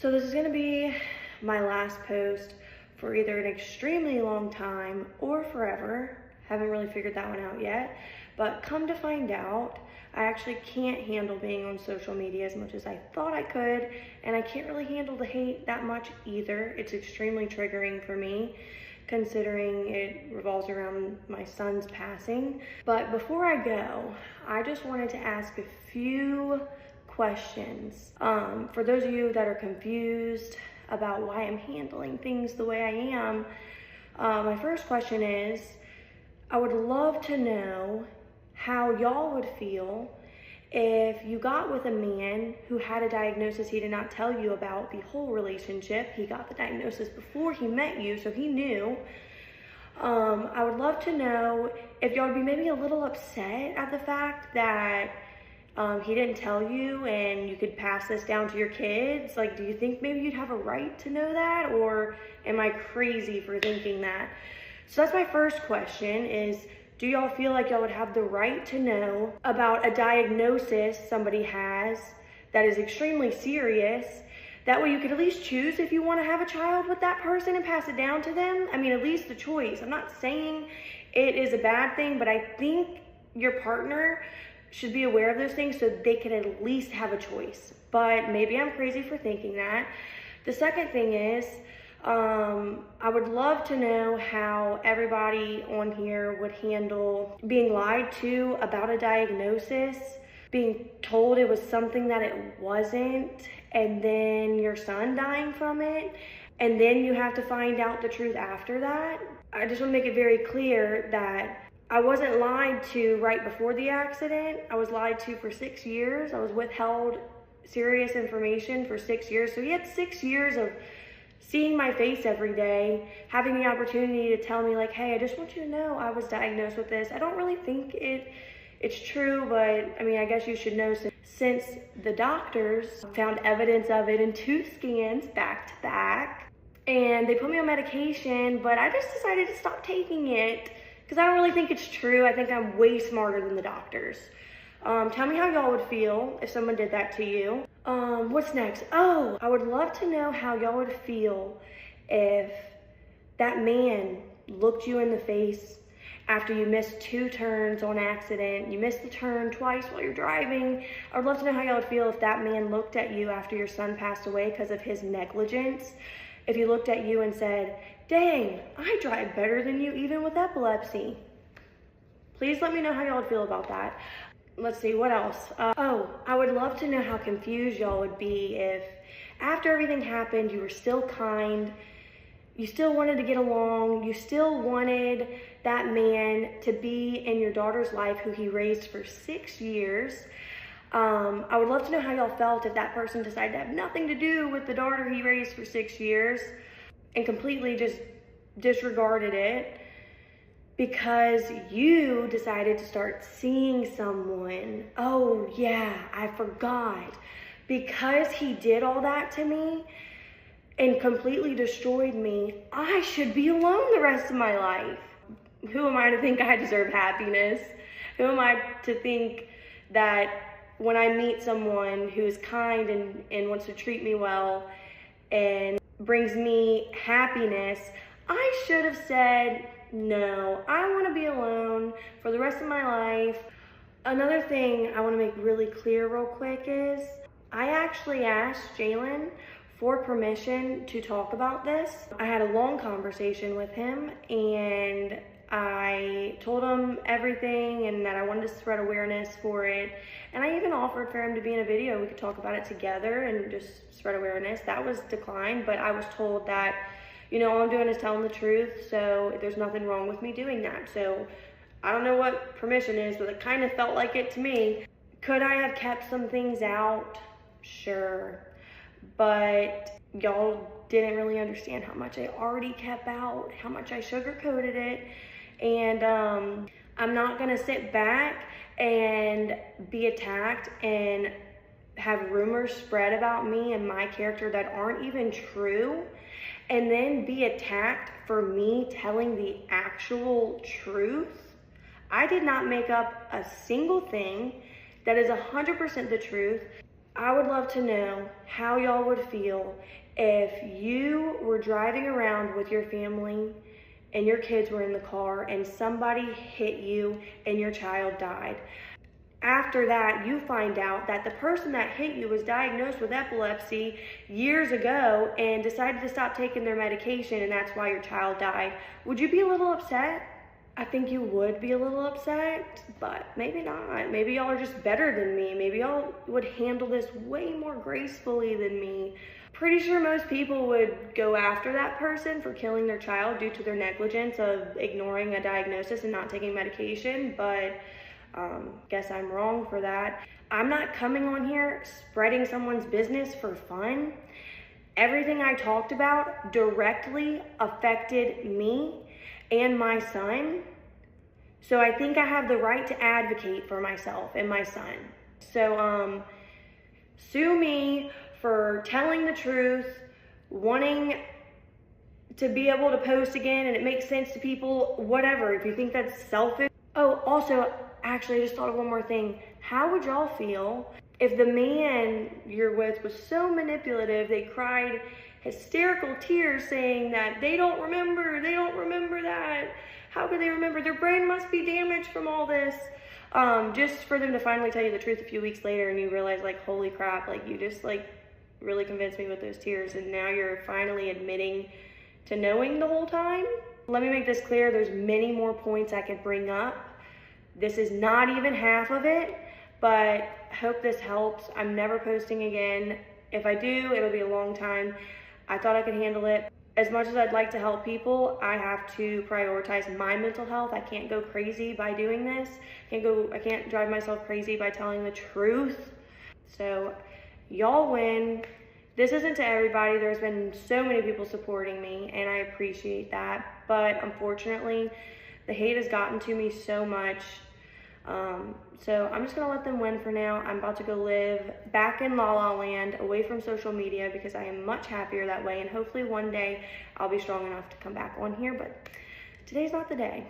So this is gonna be my last post for either an extremely long time or forever. Haven't really figured that one out yet, but come to find out, I actually can't handle being on social media as much as I thought I could, and I can't really handle the hate that much either. It's extremely triggering for me, considering it revolves around my son's passing. But before I go, I just wanted to ask a few questions. For those of you that are confused about why I'm handling things the way I am, my first question is, I would love to know how y'all would feel if you got with a man who had a diagnosis he did not tell you about the whole relationship. He got the diagnosis before he met you, so he knew. I would love to know if y'all would be maybe a little upset at the fact that he didn't tell you and you could pass this down to your kids. Like, do you think maybe you'd have a right to know that, or am I crazy for thinking that? So that's my first question is, do y'all feel like y'all would have the right to know about a diagnosis somebody has that is extremely serious? That way you could at least choose if you want to have a child with that person and pass it down to them. I mean, at least the choice. I'm not saying it is a bad thing, but I think your partner should be aware of those things so they can at least have a choice. But maybe I'm crazy for thinking that. The second thing is, I would love to know how everybody on here would handle being lied to about a diagnosis, being told it was something that it wasn't, and then your son dying from it, and then you have to find out the truth after that. I just want to make it very clear that I wasn't lied to right before the accident. I was lied to for 6 years. I was withheld serious information for 6 years. So he had 6 years of seeing my face every day, having the opportunity to tell me like, hey, I just want you to know I was diagnosed with this. I don't really think it's true, but I mean, I guess you should know since the doctors found evidence of it in 2 scans back to back, and they put me on medication, but I just decided to stop taking it because I don't really think it's true. I think I'm way smarter than the doctors. Tell me how y'all would feel if someone did that to you. What's next? Oh, I would love to know how y'all would feel if that man looked you in the face after you missed 2 turns on accident. You missed the turn twice while you're driving. I would love to know how y'all would feel if that man looked at you after your son passed away because of his negligence. If he looked at you and said, dang, I drive better than you even with epilepsy. Please let me know how y'all would feel about that. Let's see, what else? I would love to know how confused y'all would be if after everything happened, you were still kind, you still wanted to get along, you still wanted that man to be in your daughter's life who he raised for 6 years. I would love to know how y'all felt if that person decided to have nothing to do with the daughter he raised for 6 years and completely just disregarded it because you decided to start seeing someone. Oh yeah, I forgot. Because he did all that to me and completely destroyed me, I should be alone the rest of my life. Who am I to think I deserve happiness? Who am I to think that when I meet someone who's kind and wants to treat me well and brings me happiness, I should have said, no, I want to be alone for the rest of my life. Another thing I want to make really clear real quick is I actually asked Jalen for permission to talk about this. I had a long conversation with him and I told him everything and that I wanted to spread awareness for it. And I even offered for him to be in a video. We could talk about it together and just spread awareness. That was declined, but I was told that, you know, all I'm doing is telling the truth, so there's nothing wrong with me doing that. So I don't know what permission is, but it kind of felt like it to me. Could I have kept some things out? Sure. But y'all didn't really understand how much I already kept out, how much I sugarcoated it. And I'm not gonna sit back and be attacked and have rumors spread about me and my character that aren't even true, and then be attacked for me telling the actual truth. I did not make up a single thing. That is 100% the truth. I would love to know how y'all would feel if you were driving around with your family and your kids were in the car and somebody hit you and your child died. After that, you find out that the person that hit you was diagnosed with epilepsy years ago and decided to stop taking their medication, and that's why your child died. Would you be a little upset? I think you would be a little upset, but maybe not. Maybe y'all are just better than me. Maybe y'all would handle this way more gracefully than me. Pretty sure most people would go after that person for killing their child due to their negligence of ignoring a diagnosis and not taking medication, but guess I'm wrong for that. I'm not coming on here spreading someone's business for fun. Everything I talked about directly affected me and my son. So I think I have the right to advocate for myself and my son. So sue me for telling the truth, wanting to be able to post again and it makes sense to people, whatever. If you think that's selfish. Oh, also, actually, I just thought of one more thing. How would y'all feel if the man you're with was so manipulative, they cried hysterical tears saying that they don't remember that. How could they remember? Their brain must be damaged from all this. Just for them to finally tell you the truth a few weeks later and you realize, like, holy crap, like, you just, like, really convinced me with those tears and now you're finally admitting to knowing the whole time. Let me make this clear. There's many more points I could bring up. This is not even half of it, but I hope this helps. I'm never posting again. If I do, it'll be a long time. I thought I could handle it. As much as I'd like to help people, I have to prioritize my mental health. I can't go crazy by doing this. I can't drive myself crazy by telling the truth. So y'all win. This isn't to everybody. There's been so many people supporting me and I appreciate that. But unfortunately, the hate has gotten to me so much. So I'm just gonna let them win for now. I'm about to go live back in La La Land, away from social media, because I am much happier that way, and hopefully one day I'll be strong enough to come back on here, but today's not the day.